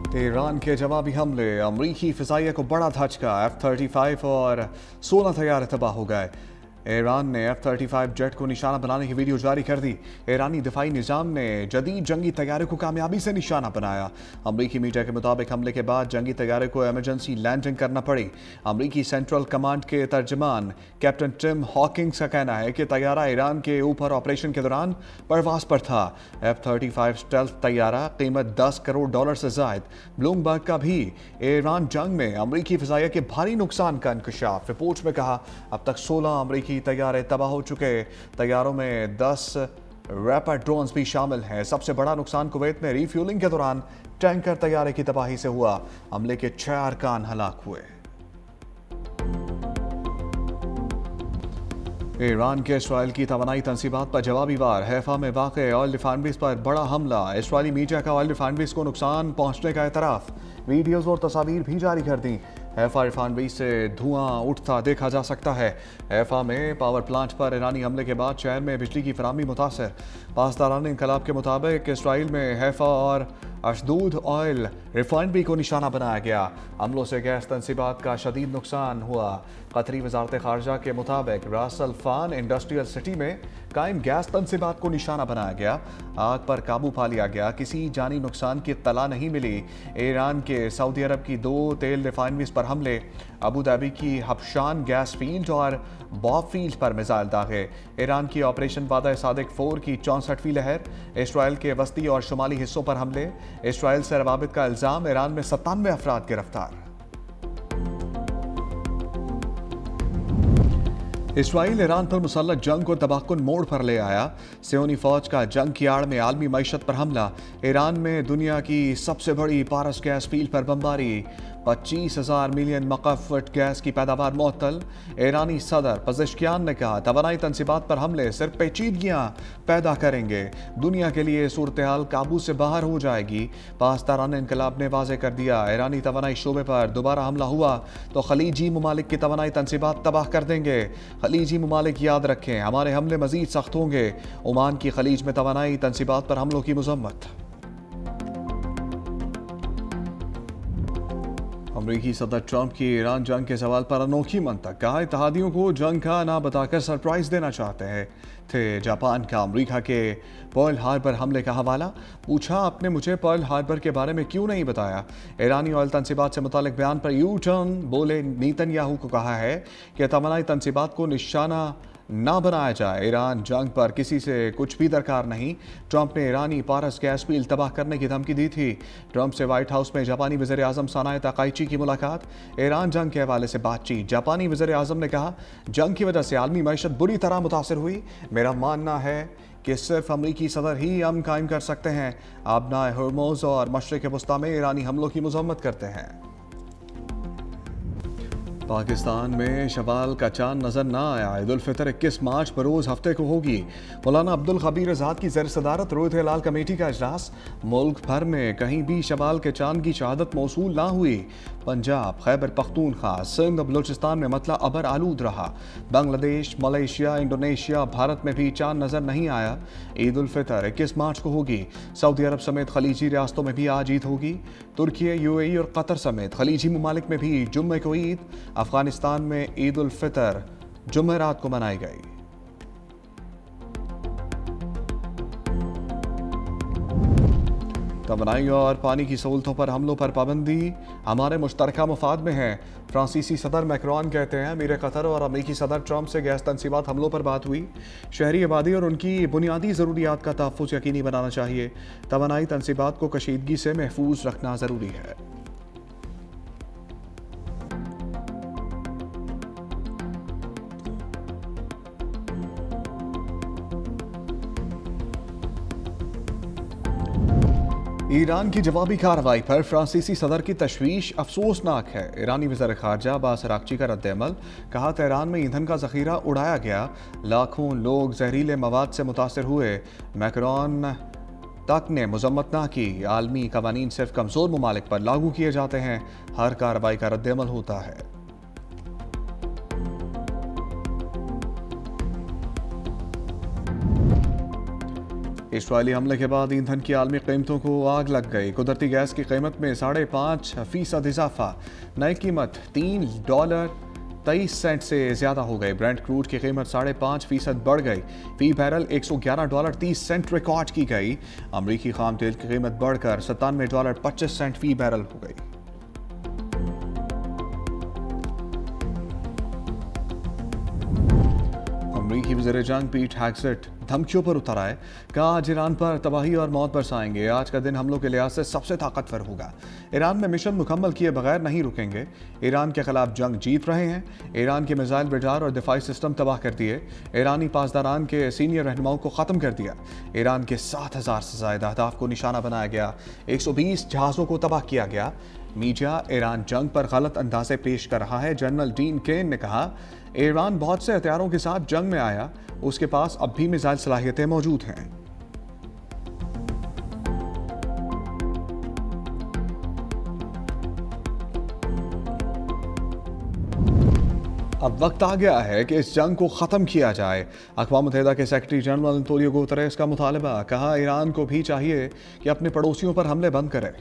Iran के जवाबी हमले, अमरीकी फ़िज़ाइया को बड़ा धचका, F-35 और 16 तैयारे तबाह हो गए। ईरान ने F-35 जेट को निशाना बनाने की वीडियो जारी कर दी। ईरानी दिफाई निज़ाम ने जदीद जंगी तैयारे को कामयाबी से निशाना बनाया। अमरीकी मीडिया के मुताबिक हमले के बाद जंगी तैयारे को इमरजेंसी लैंडिंग करना पड़ी। अमरीकी सेंट्रल कमांड के तर्जमान कैप्टन टिम हॉकिंग्स का कहना है कि तैयारा ईरान के ऊपर ऑपरेशन के दौरान परवास पर था। F-35 स्टेल्थ तैयारा कीमत $10 करोड़ से जायद। ब्लूमबर्ग का भी ईरान जंग में अमरीकी फ़िज़ाइया के भारी नुकसान का इंकशाफ। रिपोर्ट में कहा अब तक 16 अमरीकी तैयारे तबाह हो चुके। तैयारों में 10 रैपिड ड्रोन्स भी शामिल हैं। सबसे बड़ा नुकसान कुवैत में रिफ्यूलिंग के दौरान टैंकर तैयारे की तबाही से हुआ। हमले के 6 अरकान हलाक हुए। ईरान के इसराइल की तवानाई तंसीबात पर जवाबी वार। हैफा में वाक़े ऑयल रिफाइनरीज पर बड़ा हमला। इसराइली मीडिया का ऑयल रिफाइनरीज को नुकसान पहुंचने का एतराफ़। वीडियोज़ और तस्वीर भी जारी कर दी। हैफा रिफाइनरी से धुआं उठता देखा जा सकता है। हैफा में पावर प्लांट पर ईरानी हमले के बाद शहर में बिजली की फराहमी मुतासर। पासदारान इंकलाब के मुताबिक इसराइल में हैफा और अशदूद ऑयल रिफाइनरी को निशाना बनाया गया। हमलों से गैस तंसीबात का शदीद नुकसान हुआ। कतरी वजारत खारजा के मुताबिक रास अल फान इंडस्ट्रियल सिटी में कायम गैस तंसीबात को निशाना बनाया गया। आग पर काबू पा लिया गया। किसी जानी नुकसान की इत्तला नहीं मिली। ईरान के सऊदी अरब की 2 तेल रिफाइनरीज पर हमले। अबू धाबी की हबशान गैस फील्ड और बॉब फील्ड पर मिसाइल दागे। ईरान की ऑपरेशन वादा सादिक 4 की 64वीं लहर। इसराइल के वस्ती और शुमाली हिस्सों पर हमले। इसराइल से रवाबित का इल्ज़ाम। ईरान में 97 अफराद गिरफ्तार। इसराइल ईरान पर मुसल्लत जंग को तबाहकुन मोड़ पर ले आया। सियोनी फौज का जंग की आड़ में आलमी मईशत पर हमला। ईरान में दुनिया की सबसे बड़ी पारस गैस फील्ड पर बमबारी। 25,000 मिलियन मकफ़ट गैस की पैदावार मुअत्तल। ईरानी सदर पज़ेश्कियान ने कहा तवानाई तंसीबात पर हमले सिर्फ पेचीदगियाँ पैदा करेंगे। दुनिया के लिए सूरत हाल काबू से बाहर हो जाएगी। पासदारान इंकलाब ने वाज़ेह कर दिया ईरानी तवानाई शोबे पर दोबारा हमला हुआ तो खलीजी ममालिक की तवानाई तंसीबात तबाह कर देंगे। खलीजी ममालिक याद रखें हमारे हमले मजीद सख्त होंगे। ओमान की खलीज में तवानाई तंसीबात पर हमलों की मजम्मत। अमरीकी सदर ट्रंप की ईरान जंग के सवाल पर अनोखी मंतक। कहा इत्तेहादियों को जंग का ना बताकर सरप्राइज देना चाहते हैं थे। जापान का अमरीका के पर्ल हार्बर हमले का हवाला। पूछा आपने मुझे पर्ल हार्बर के बारे में क्यों नहीं बताया। ईरानी ऑयल तंसीबात से मुतालिक बयान पर यू टर्न। बोले नेतन्याहू को कहा है कि तवानाई तंसीबात को निशाना ना बनाया जाए। ईरान जंग पर किसी से कुछ भी दरकार नहीं। ट्रंप ने ईरानी पारस गैस फील्ड तबाह करने की धमकी दी थी। ट्रंप से व्हाइट हाउस में जापानी वज़ीर आज़म सनाए ताकाइची की मुलाकात। ईरान जंग के हवाले से बातचीत। जापानी वज़ीर आज़म ने कहा जंग की वजह से आलमी मईशत बुरी तरह मुतासर हुई। मेरा मानना है कि सिर्फ अमरीकी सदर ही अमन कायम कर सकते हैं। आबनाए हर्मुज़ और मशरिक़ वस्ता में ईरानी हमलों की मज़म्मत करते हैं। पाकिस्तान में शवाल का चांद नजर ना आया। ईद उल फितर 21 मार्च बरोज़ हफ्ते को होगी। मौलाना अब्दुल खबीर आज़ाद की ज़ेर सदारत रोज़ हिलाल कमेटी का इजलास। मुल्क भर में कहीं भी शवाल के चांद की शहादत मौसूल ना हुई। पंजाब, खैबर पख्तूनख्वा, सिंध और बलूचिस्तान में मतला अबर आलूद रहा। बांग्लादेश, मलेशिया, इंडोनेशिया, भारत में भी चांद नजर नहीं आया। ईद उल फितर 21 मार्च को होगी। सऊदी अरब समेत खलीजी रियासतों में भी आज ईद होगी। तुर्की, यूएई और कतर समेत खलीजी ममालिक में भी जुम्मे को ईद। अफगानिस्तान में ईद उल फितर जुमेरात को मनाई गई। तवानाई और पानी की सहूलतों पर हमलों पर पाबंदी हमारे मुश्तरका मफाद में है। फ्रांसीसी सदर मैक्रोन कहते हैं अमीर कतर और अमरीकी सदर ट्रंप से गैस तंसीबात हमलों पर बात हुई। शहरी आबादी और उनकी बुनियादी ज़रूरियात का तहफ़्फ़ुज़ यकीनी बनाना चाहिए। तवानाई तंसीबात को कशीदगी से महफूज रखना ज़रूरी है। ईरान की जवाबी कार्रवाई पर फ्रांसीसी सदर की तशवीश अफसोसनाक है। ईरानी वज़ीर ख़ारजा अब्बास अराग़ची का रद्द-ए-अमल। कहा तेहरान में ईंधन का ज़ख़ीरा उड़ाया गया। लाखों लोग जहरीले मवाद से मुतासर हुए। मैक्रोन तक ने मजम्मत ना की। आलमी कवानीन सिर्फ कमज़ोर ममालिक पर लागू किए जाते हैं। हर कार्रवाई का रद्द-ए-अमल होता है। इसराइली हमले के बाद ईंधन की आलमी कीमतों को आग लग गई। कुदरती गैस की कीमत में 5.5% इजाफा, नई कीमत $3.23 से ज़्यादा हो गई। ब्रेंट क्रूड की कीमत 5.5% बढ़ गई, फी बैरल $111.30 रिकॉर्ड की गई। अमरीकी खाम तेल की कीमत बढ़कर $97.25 फी बैरल हो गई। अमरीकी वज़ीर जंग पीट हेगसेट धमकियों पर उतर आए, कहा आज ईरान पर तबाही और मौत बरसाएंगे। आज का दिन हमलों के लिहाज से सबसे ताकतवर होगा। ईरान में मिशन मुकम्मल किए बगैर नहीं रुकेंगे। ईरान के खिलाफ जंग जीत रहे हैं। ईरान के मिसाइल रडार और दिफाई सिस्टम तबाह कर दिए। ईरानी पासदारान के सीनियर रहनुमाओं को ख़त्म कर दिया। ईरान के 7,000 से ज़्यादा अहदाफ को निशाना बनाया गया। 120 जहाज़ों को तबाह किया गया। मीडिया ईरान जंग पर गलत अंदाजे पेश कर रहा है। जनरल डीन केन ने कहा, ईरान बहुत से हथियारों के साथ जंग में आया, उसके पास अब भी मिसाइल सलाहियतें मौजूद हैं। अब वक्त आ गया है कि इस जंग को ख़त्म किया जाए। अक़वाम मुत्तहिदा के सेक्रेटरी जनरल अंतोनियो गुतेरेस का मुतालबा, कहा ईरान को भी चाहिए कि अपने पड़ोसियों पर हमले बंद करे।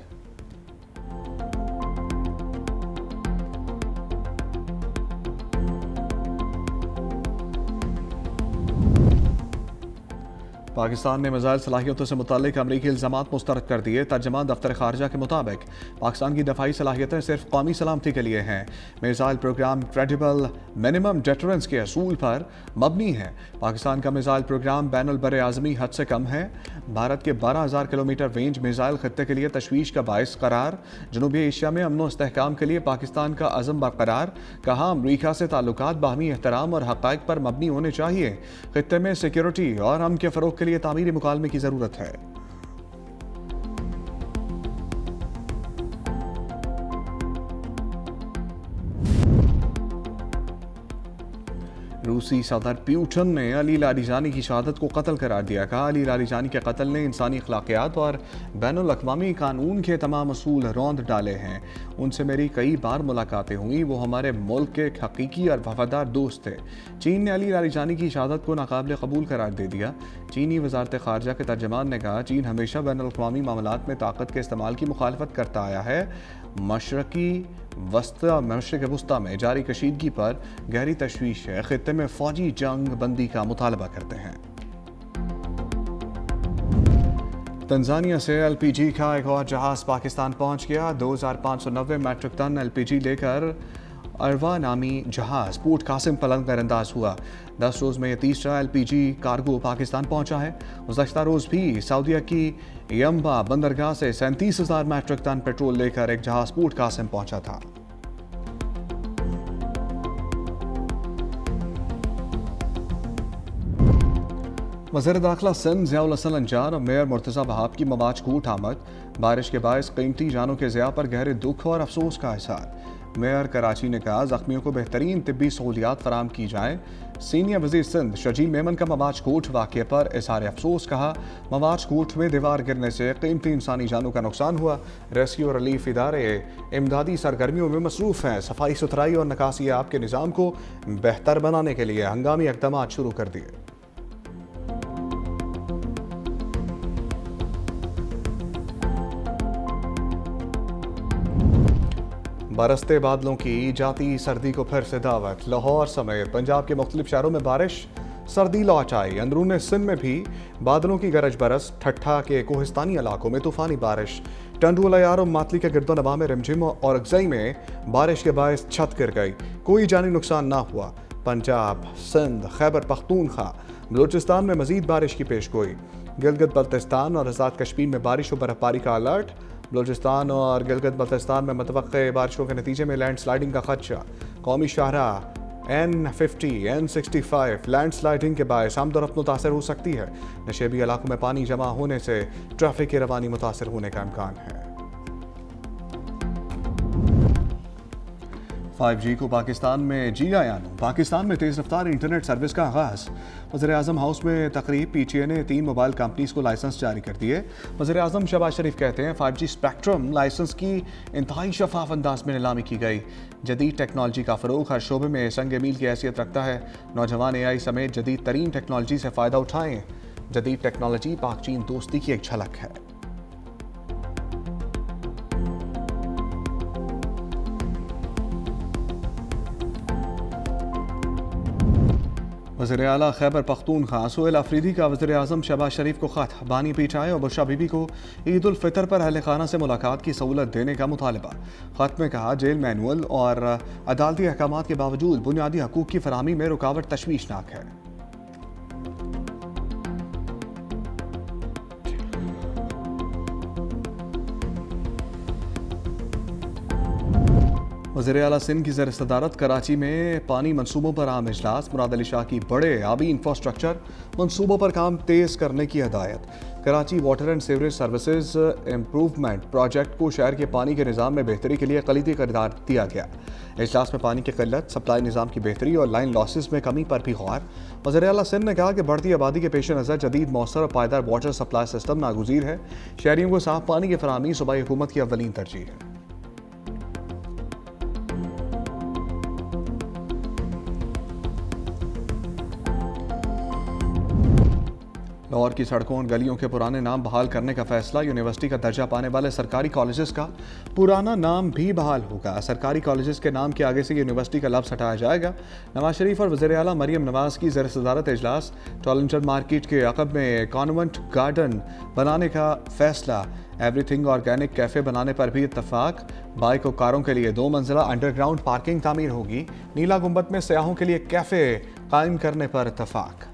पाकिस्तान ने मिसाइल सलाहियतों से मुताल्लिक अमरीकी इल्ज़ामात मुस्तरद कर दिए। तर्जमान दफ्तर खारजा के मुताबिक पाकिस्तान की दफाई सलाहियतें सिर्फ कौमी सलामती के लिए हैं। Missile programme credible minimum deterrence के असूल पर मबनी है। पाकिस्तान का मिसाइल प्रोग्राम बैनुल बर आज़मी हद से कम है। भारत के 12,000 किलोमीटर रेंज मिसाइल खत्ते के लिए तशवीश का बायस करार। जनूबी एशिया में अमन व इस्तेहकाम के लिए पाकिस्तान का अज़म बरकरार। कहा, अमरीका से ताल्लुकात बाहमी एहतराम और हक़ाइक़ पर मबनी होने चाहिए। खत्ते में सिक्योरिटी और अमन के फ़रोग़ के लिए तामीरी मुकालमे की जरूरत है। रूसी सदर प्यूटन ने अली लारीजानी की शहादत को कत्ल करार दिया। कहा, अली लारीजानी के कत्ल ने इंसानी अखलाकियात और बैनुल अक़वामी कानून के तमाम असूल रौंद डाले हैं। उनसे मेरी कई बार मुलाकातें हुई। वो हमारे मुल्क के एक हकीकी और वफादार दोस्त थे। चीन ने अली लारीजानी की शहादत को नाकाबिल कबूल करार दे दिया। चीनी वजारत खारजा के तर्जमान ने कहा, चीन हमेशा बैनुल अक़वामी मामलात में ताकत के इस्तेमाल की मुखालफत करता आया है। मशरिक़ वस्ता में जारी कशीदगी पर गहरी तशवीश है। खित्ते में फौजी जंग बंदी का मुतालबा करते हैं। तंजानिया से LPG का एक और जहाज़ पाकिस्तान पहुंच गया। 2,590 मैट्रिक टन LPG लेकर अरवा नामी जहाज़ पोर्ट कासिम पर लंगरअंदाज हुआ। 10 रोज़ में यह तीसरा LPG कार्गो पाकिस्तान पहुंचा है। गुज़श्ता रोज़ भी सऊदीया की यम्बा बंदरगाह से 37,000 मैट्रिक टन पेट्रोल लेकर एक जहाज़ पोर्ट कासिम पहुंचा था। वज़ीर दाखिला सिंध ज़ियाउल हसन अंजार और मेयर मुर्तज़ा वहाब की मवाज कोट आमद। बारिश के बायस कीमती जानों के ज़िया पर गहरे दुख और अफसोस का इज़हार। मेयर कराची ने कहा, ज़ख्मियों को बेहतरीन तिब्बी सहूलियात फराम की जाएँ। सीनियर वज़ीर सिंध शजील मेमन का मवाज कोट वाक़े पर इज़हार अफसोस। कहा, मवाज कोट में दीवार गिरने से कीमती इंसानी जानों का नुकसान हुआ। रेस्क्यू और रिलीफ इदारे इमदादी सरगर्मियों में मसरूफ़ हैं। सफाई सुथराई और निकासी आब के निज़ाम को बेहतर बनाने के लिए हंगामी इक़दामात शुरू कर दिए। बरसते बादलों की जाती सर्दी को फिर से दावत। लाहौर समेत पंजाब के मुख्तलिफ शहरों में बारिश, सर्दी लौट आई। अंदरून सिंध में भी बादलों की गरज बरस। ठट्ठा के कोहिस्तानी इलाकों में तूफानी बारिश। टंडू लयार और मातली के गिरदोनवा में रिमझिम और अगजई में बारिश के बायस छत गिर गई। कोई जानी नुकसान ना हुआ। पंजाब, सिंध, खैबर पख्तूनख्वा, बलूचिस्तान में मजीद बारिश की पेशगोई। गिलगित बल्तिस्तान और आज़ाद कश्मीर में बारिश और बर्फबारी का अलर्ट। बलूचिस्तान और गिलगित बल्तिस्तान में मुतवक्के बारिशों के नतीजे में लैंडस्लाइडिंग का खदशा। कौमी शाहराह N50, N65 लैंडस्लाइडिंग के बायस आमदोरफ्त मुतासर हो सकती है। नशेबी इलाकों में पानी जमा होने से ट्रैफिक की रवानी मुतासर होने का इम्कान है। 5G को पाकिस्तान में जीआयानो। पाकिस्तान में तेज़ रफ्तार इंटरनेट सर्विस का आगाज़। वज़ीर-ए-आज़म हाउस में तकरीब। PTA ने 3 मोबाइल कंपनीज को लाइसेंस जारी कर दिए। वज़ीर-ए-आज़म शहबाज शरीफ कहते हैं, 5G स्पेक्ट्रम लाइसेंस की इंतहाई शफाफ अंदाज में नीलामी की गई। जदीद टेक्नोलॉजी का फ़रोग़ हर शोबे में संग मील की हैसियत रखता है। नौजवान AI समेत जदीद तरीन टेक्नोलॉजी से फ़ायदा उठाएँ। जदीद टेक्नोलॉजी पाक चीन दोस्ती की एक झलक है। वज़ीर आला खैबर पख्तूनख्वा सुहेल अफरीदी का वज़ीर आज़म शहबाज शरीफ को ख़त, बानी पीटाई और बुशरा बीबी को ईद उल फितर पर अहल खाना से मुलाकात की सहूलत देने का मुतालबा। ख़त में कहा, जेल मैनुअल और अदालती अहकाम के बावजूद बुनियादी हकूक़ की फरहमी में रुकावट तशवीशनाक है। वज़ीर आला सिंध की ज़ेर सदारत कराची में पानी मनसूबों पर आम इजलास। मुराद अली शाह की बड़े आबी इंफ्रास्ट्रक्चर मनसूबों पर काम तेज़ करने की हदायत। Karachi water and sewerage services improvement project को शहर के पानी के निज़ाम में बेहतरी के लिए कलीदी करार दिया गया। इजलास में पानी की किल्लत, सप्लाई निज़ाम की बेहतरी और लाइन लॉसेस में कमी पर भी गौर। वज़ीर आला सिंध ने कहा कि बढ़ती आबादी के पेश नज़र जदीद मौसर और पायदार वाटर सप्लाई सिस्टम नागुज़ीर है। शहरियों को साफ पानी की फराहमी सूबाई हुकूमत की अव्वलीन तरजीह है। लाहौर की सड़कों और गलियों के पुराने नाम बहाल करने का फैसला। यूनिवर्सिटी का दर्जा पाने वाले सरकारी कॉलेजेस का पुराना नाम भी बहाल होगा। सरकारी कॉलेजेस के नाम के आगे से यूनिवर्सिटी का लफ्ज़ हटाया जाएगा। नवाज शरीफ और वज़ीर आला मरियम नवाज की ज़ेर सदारत इजलास। टॉलिंगटन मार्केट के अक़ब में कॉन्वेंट गार्डन बनाने का फैसला। एवरीथिंग ऑर्गेनिक कैफ़े बनाने पर भी इत्तफाक। बाइक और कारों के लिए 2 मंजिला अंडरग्राउंड पार्किंग तामीर होगी। नीला गुंबद में सयाहों के लिए कैफ़े कायम करने पर इत्तफाक।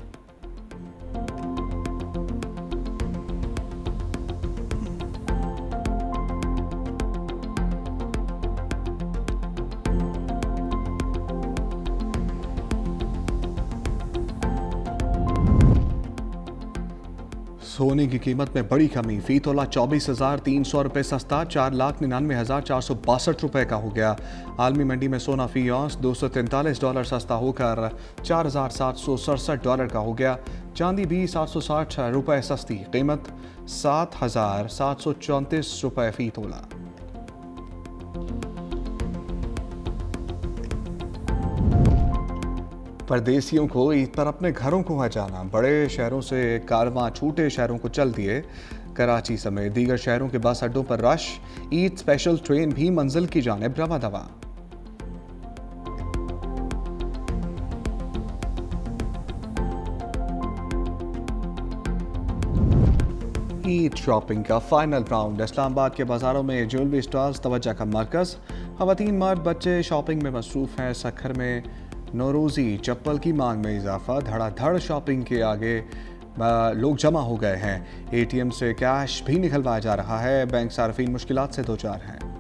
सोने की कीमत में बड़ी कमी। फी तोला 24,300 रुपये सस्ता, 4,99,462 रुपये का हो गया। आलमी मंडी में सोना फी औंस $243 सस्ता होकर $4,767 का हो गया। चांदी भी 760 रुपये सस्ती, कीमत 7,734 रुपये फी तोला। परदेसियों को ईद पर अपने घरों को है जाना। बड़े शहरों से कारवां छोटे शहरों को चल दिए। कराची समेत दीगर शहरों के बस अड्डों पर रश। ईद स्पेशल ट्रेन भी मंजिल की जानिब रवा दवा। ईद शॉपिंग का फाइनल राउंड। इस्लामाबाद के बाजारों में ज्वेलरी स्टॉल्स तवज्जो का मरकज। खवातीन, मर्द, बच्चे शॉपिंग में मसरूफ हैं। सखर में नौरोज़ी चप्पल की मांग में इजाफा। धड़ाधड़ शॉपिंग के आगे लोग जमा हो गए हैं। ATM से कैश भी निकलवाया जा रहा है। बैंक सार्फिन मुश्किलात से दो चार हैं।